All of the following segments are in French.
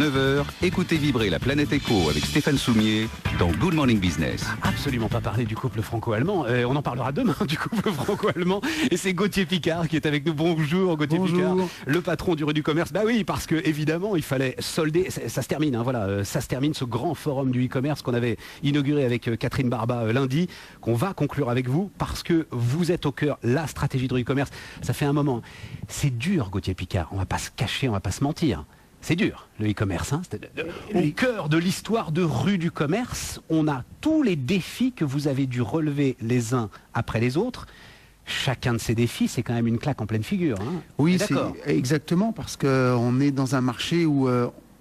9 heures, écoutez vibrer la planète éco avec Stéphane Soumier dans Good Morning Business. Absolument pas parler du couple franco-allemand. On en parlera demain du couple franco-allemand. Et c'est Gauthier Picard qui est avec nous. Bonjour Gauthier Picard, le patron du Rue du Commerce. Bah oui, parce que évidemment, il fallait solder. Ça se termine, ça se termine ce grand forum du e-commerce qu'on avait inauguré avec Catherine Barba lundi, qu'on va conclure avec vous parce que vous êtes au cœur, la stratégie du e-commerce. Ça fait un moment. C'est dur, Gauthier Picard. On va pas se cacher, on va pas se mentir. C'est dur, le e-commerce. Au cœur de l'histoire de Rue du Commerce, on a tous les défis que vous avez dû relever les uns après les autres. Chacun de ces défis, c'est quand même une claque en pleine figure. Oui, c'est exactement, parce qu'on est dans un marché où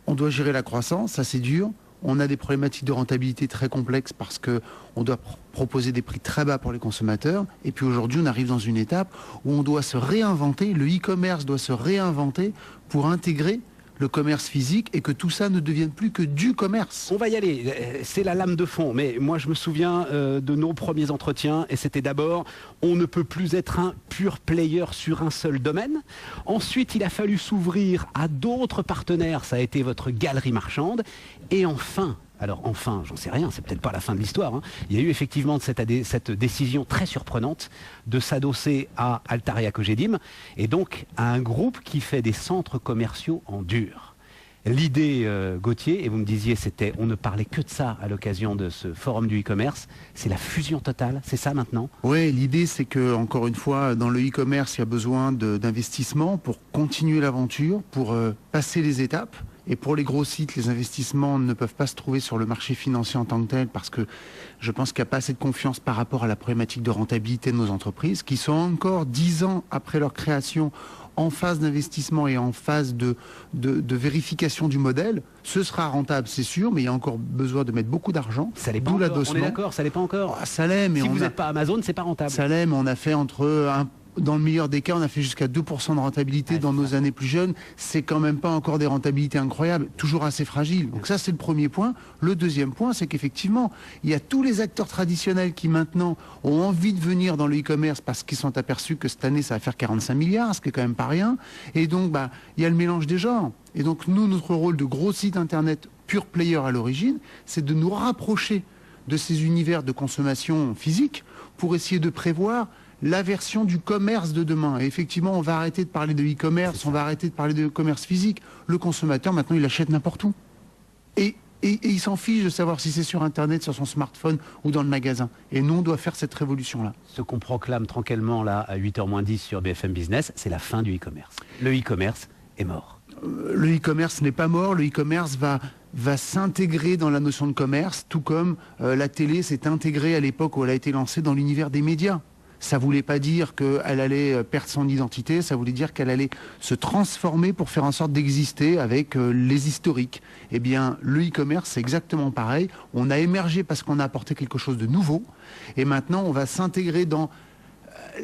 on doit gérer la croissance, ça c'est dur. On a des problématiques de rentabilité très complexes parce qu'on doit proposer des prix très bas pour les consommateurs. Et puis aujourd'hui, on arrive dans une étape où on doit se réinventer, le e-commerce doit se réinventer pour intégrer le commerce physique et que tout ça ne devienne plus que du commerce. On va y aller, c'est la lame de fond, mais moi je me souviens de nos premiers entretiens et c'était d'abord, on ne peut plus être un pur player sur un seul domaine. Ensuite, il a fallu s'ouvrir à d'autres partenaires, ça a été votre galerie marchande. Et enfin, alors enfin, j'en sais rien, c'est peut-être pas la fin de l'histoire, il y a eu effectivement cette décision très surprenante de s'adosser à Altaria Cogedim et donc à un groupe qui fait des centres commerciaux en dur. L'idée, Gauthier, et vous me disiez, c'était, on ne parlait que de ça à l'occasion de ce forum du e-commerce, c'est la fusion totale, c'est ça maintenant? Oui, l'idée c'est que, encore une fois, dans le e-commerce, il y a besoin d'investissement pour continuer l'aventure, pour passer les étapes. Et pour les gros sites, les investissements ne peuvent pas se trouver sur le marché financier en tant que tel parce que je pense qu'il n'y a pas assez de confiance par rapport à la problématique de rentabilité de nos entreprises qui sont encore 10 ans après leur création en phase d'investissement et en phase de vérification du modèle. Ce sera rentable, c'est sûr, mais il y a encore besoin de mettre beaucoup d'argent. Ça l'est pas encore, on est d'accord, ça l'est pas encore. Ça l'est, mais si vous n'êtes pas Amazon, c'est pas rentable. Ça l'est, mais on a fait dans le meilleur des cas, on a fait jusqu'à 2% de rentabilité dans nos années plus jeunes. C'est quand même pas encore des rentabilités incroyables, toujours assez fragiles. Donc ça, c'est le premier point. Le deuxième point, c'est qu'effectivement, il y a tous les acteurs traditionnels qui maintenant ont envie de venir dans le e-commerce parce qu'ils sont aperçus que cette année, ça va faire 45 milliards, ce qui est quand même pas rien. Et donc, il y a le mélange des genres. Et donc, nous, notre rôle de gros site internet pure player à l'origine, c'est de nous rapprocher de ces univers de consommation physique pour essayer de prévoir la version du commerce de demain. Et effectivement, on va arrêter de parler de e-commerce, on va arrêter de parler de commerce physique. Le consommateur, maintenant, il achète n'importe où. Et il s'en fiche de savoir si c'est sur Internet, sur son smartphone ou dans le magasin. Et nous, on doit faire cette révolution-là. Ce qu'on proclame tranquillement là à 8h moins 10 sur BFM Business, c'est la fin du e-commerce. Le e-commerce est mort. Le e-commerce n'est pas mort. Le e-commerce va s'intégrer dans la notion de commerce, tout comme la télé s'est intégrée à l'époque où elle a été lancée dans l'univers des médias. Ça voulait pas dire qu'elle allait perdre son identité, ça voulait dire qu'elle allait se transformer pour faire en sorte d'exister avec les historiques. Eh bien, le e-commerce, c'est exactement pareil. On a émergé parce qu'on a apporté quelque chose de nouveau. Et maintenant, on va s'intégrer dans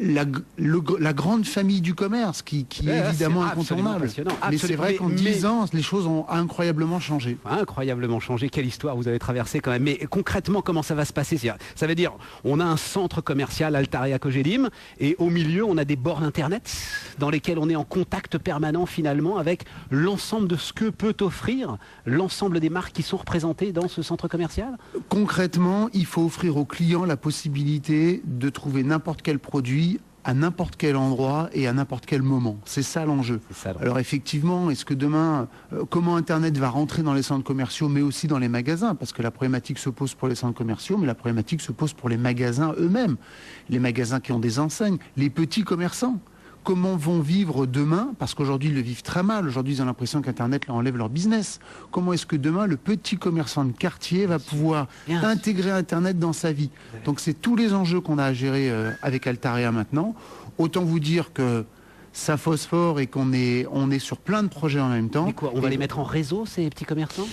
la grande famille du commerce qui est évidemment incontournable. Mais c'est vrai qu'en 10 ans, les choses ont incroyablement changé. Incroyablement changé. Quelle histoire vous avez traversée quand même. Mais concrètement, comment ça va se passer? Ça veut dire, on a un centre commercial Altaria Cogedim et au milieu, on a des bornes Internet dans lesquelles on est en contact permanent finalement avec l'ensemble de ce que peut offrir l'ensemble des marques qui sont représentées dans ce centre commercial. Concrètement, il faut offrir aux clients la possibilité de trouver n'importe quel produit à n'importe quel endroit et à n'importe quel moment. C'est ça l'enjeu. Alors effectivement, est-ce que demain, comment Internet va rentrer dans les centres commerciaux, mais aussi dans les magasins? Parce que la problématique se pose pour les centres commerciaux, mais la problématique se pose pour les magasins eux-mêmes. Les magasins qui ont des enseignes, les petits commerçants. Comment vont vivre demain? Parce qu'aujourd'hui, ils le vivent très mal. Aujourd'hui, ils ont l'impression qu'Internet leur enlève leur business. Comment est-ce que demain, le petit commerçant de quartier va pouvoir intégrer Internet dans sa vie? Donc, c'est tous les enjeux qu'on a à gérer avec Altaria maintenant. Autant vous dire que ça phosphore et qu'on est sur plein de projets en même temps. Mais quoi, on va les mettre en réseau, ces petits commerçants?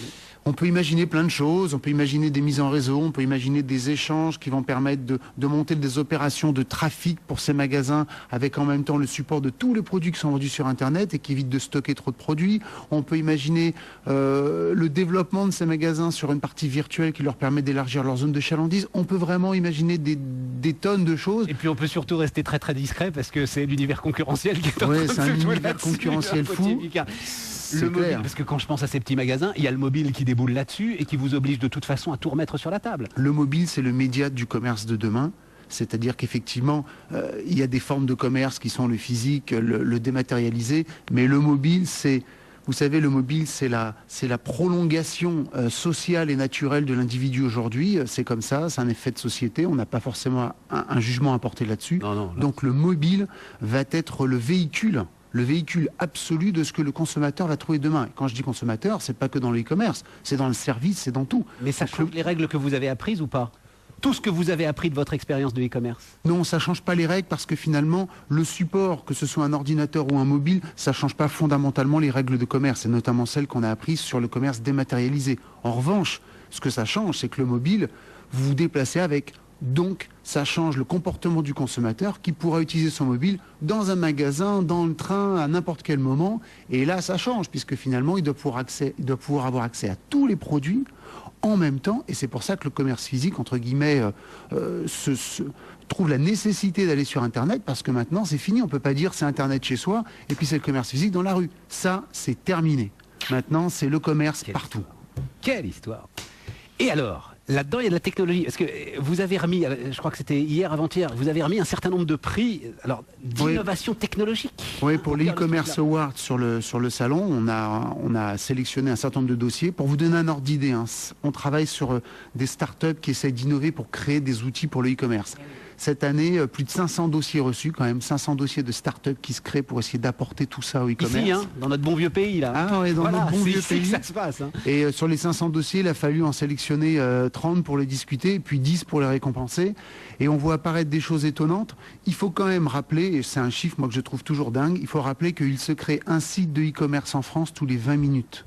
On peut imaginer plein de choses, on peut imaginer des mises en réseau, on peut imaginer des échanges qui vont permettre de monter des opérations de trafic pour ces magasins avec en même temps le support de tous les produits qui sont vendus sur Internet et qui évitent de stocker trop de produits. On peut imaginer le développement de ces magasins sur une partie virtuelle qui leur permet d'élargir leur zone de chalandise. On peut vraiment imaginer des tonnes de choses. Et puis on peut surtout rester très très discret parce que c'est l'univers concurrentiel qui est en train de se jouer là-dessus. C'est un univers concurrentiel fou. C'est Le mobile, clair. parce que quand je pense à ces petits magasins, il y a le mobile qui déboule là-dessus et qui vous oblige de toute façon à tout remettre sur la table. Le mobile, c'est le média du commerce de demain. C'est-à-dire qu'effectivement, il y a des formes de commerce qui sont le physique, le dématérialisé, mais le mobile, c'est, vous savez, le mobile, c'est la prolongation sociale et naturelle de l'individu aujourd'hui. C'est comme ça, c'est un effet de société. On n'a pas forcément un jugement à porter là-dessus. Non, non, là. Donc le mobile va être le véhicule absolu de ce que le consommateur va trouver demain. Et quand je dis consommateur, c'est pas que dans le e-commerce, c'est dans le service, c'est dans tout. Mais ça Donc, change les règles que vous avez apprises ou pas? Tout ce que vous avez appris de votre expérience de e-commerce? Non, ça change pas les règles parce que finalement, le support, que ce soit un ordinateur ou un mobile, ça change pas fondamentalement les règles de commerce, et notamment celles qu'on a apprises sur le commerce dématérialisé. En revanche, ce que ça change, c'est que le mobile, vous vous déplacez avec. Donc, ça change le comportement du consommateur qui pourra utiliser son mobile dans un magasin, dans le train, à n'importe quel moment. Et là, ça change puisque finalement, il doit pouvoir avoir accès à tous les produits en même temps, et c'est pour ça que le commerce physique, entre guillemets, trouve la nécessité d'aller sur Internet, parce que maintenant, c'est fini. On ne peut pas dire c'est Internet chez soi, et puis c'est le commerce physique dans la rue. Ça, c'est terminé. Maintenant, c'est le commerce partout. Quelle histoire! Et alors, là-dedans, il y a de la technologie. Parce que vous avez remis, je crois que c'était hier, avant-hier, vous avez remis un certain nombre de prix d'innovation technologique. Oui, pour les e-commerce awards sur le salon, on a sélectionné un certain nombre de dossiers. Pour vous donner un ordre d'idée, hein, on travaille sur des startups qui essayent d'innover pour créer des outils pour le e-commerce. Cette année, plus de 500 dossiers reçus, quand même, 500 dossiers de startups qui se créent pour essayer d'apporter tout ça au e-commerce. Ici, hein, dans notre bon vieux pays, là. Ah ouais, dans notre bon vieux c'est pays. ici que ça se passe. Hein. Et sur les 500 dossiers, il a fallu en sélectionner 30 pour les discuter, et puis 10 pour les récompenser. Et on voit apparaître des choses étonnantes. Il faut quand même rappeler, et c'est un chiffre moi que je trouve toujours dingue, il faut rappeler qu'il se crée un site de e-commerce en France tous les 20 minutes.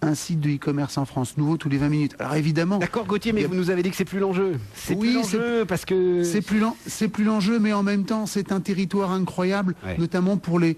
Un site de e-commerce en France, nouveau tous les 20 minutes. Alors évidemment... D'accord Gauthier, mais vous nous avez dit que c'est plus l'enjeu. C'est Oui, plus l'enjeu parce que... C'est plus l'enjeu, mais en même temps, c'est un territoire incroyable, notamment pour les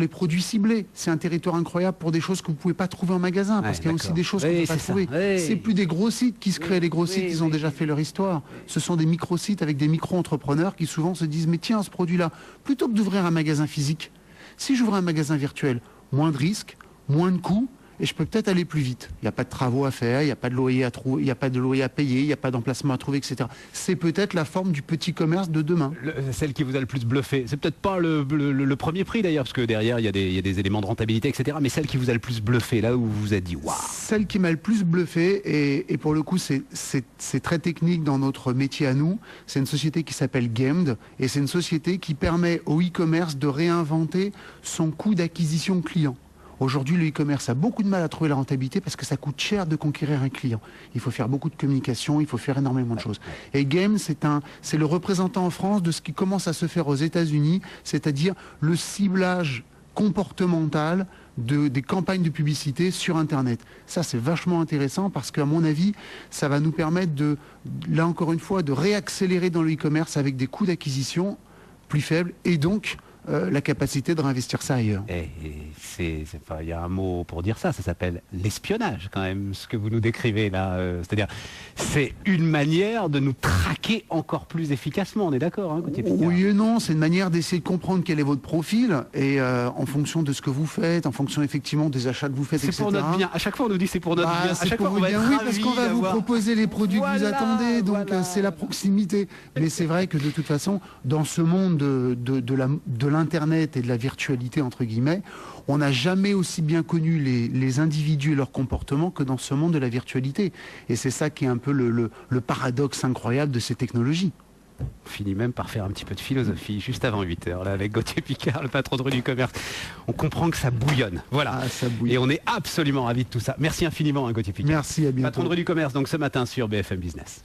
produits ciblés. C'est un territoire incroyable pour des choses que vous ne pouvez pas trouver en magasin, parce qu'il y a aussi des choses qu'on ne peut pas trouver. C'est plus des gros sites qui se créent. Les gros sites, ils ont déjà fait leur histoire. Ce sont des micro-sites avec des micro-entrepreneurs qui souvent se disent, mais tiens, ce produit-là, plutôt que d'ouvrir un magasin physique, si j'ouvre un magasin virtuel, moins de risques, moins de coûts, et je peux peut-être aller plus vite. Il n'y a pas de travaux à faire, il n'y a pas de loyer à trouver, il n'y a pas de loyer à payer, il n'y a pas d'emplacement à trouver, etc. C'est peut-être la forme du petit commerce de demain. Celle qui vous a le plus bluffé. C'est peut-être pas le premier prix d'ailleurs, parce que derrière il y a des éléments de rentabilité, etc. Mais celle qui vous a le plus bluffé, là où vous vous êtes dit waouh. Celle qui m'a le plus bluffé, et pour le coup c'est très technique dans notre métier à nous, c'est une société qui s'appelle Gamed, et c'est une société qui permet au e-commerce de réinventer son coût d'acquisition client. Aujourd'hui, le e-commerce a beaucoup de mal à trouver la rentabilité parce que ça coûte cher de conquérir un client. Il faut faire beaucoup de communication, il faut faire énormément de choses. Et Game, c'est le représentant en France de ce qui commence à se faire aux États-Unis, c'est-à-dire le ciblage comportemental des campagnes de publicité sur Internet. Ça, c'est vachement intéressant parce qu'à mon avis, ça va nous permettre là encore une fois, de réaccélérer dans le e-commerce avec des coûts d'acquisition plus faibles et donc la capacité de réinvestir ça ailleurs. Il y a un mot pour dire ça, ça s'appelle l'espionnage quand même, ce que vous nous décrivez là. C'est-à-dire, c'est une manière de nous traquer encore plus efficacement, on est d'accord hein, Oui et non, c'est une manière d'essayer de comprendre quel est votre profil et en fonction de ce que vous faites, en fonction effectivement des achats que vous faites, etc. C'est pour notre bien, à chaque fois on nous dit c'est pour notre bien, à chaque fois on va être oui, parce qu'on va vous proposer les produits que vous attendez, donc c'est la proximité. Mais c'est vrai que de toute façon, dans ce monde de l'Internet et de la virtualité, entre guillemets, on n'a jamais aussi bien connu les individus et leur comportement que dans ce monde de la virtualité. Et c'est ça qui est un peu le paradoxe incroyable de ces technologies. On finit même par faire un petit peu de philosophie juste avant 8h, là, avec Gauthier Picard, le patron de Rue du Commerce. On comprend que ça bouillonne. Voilà. Ah, ça bouillonne. Et on est absolument ravis de tout ça. Merci infiniment, hein, Gauthier Picard. Merci, à bientôt. Patron de Rue du Commerce, donc ce matin sur BFM Business.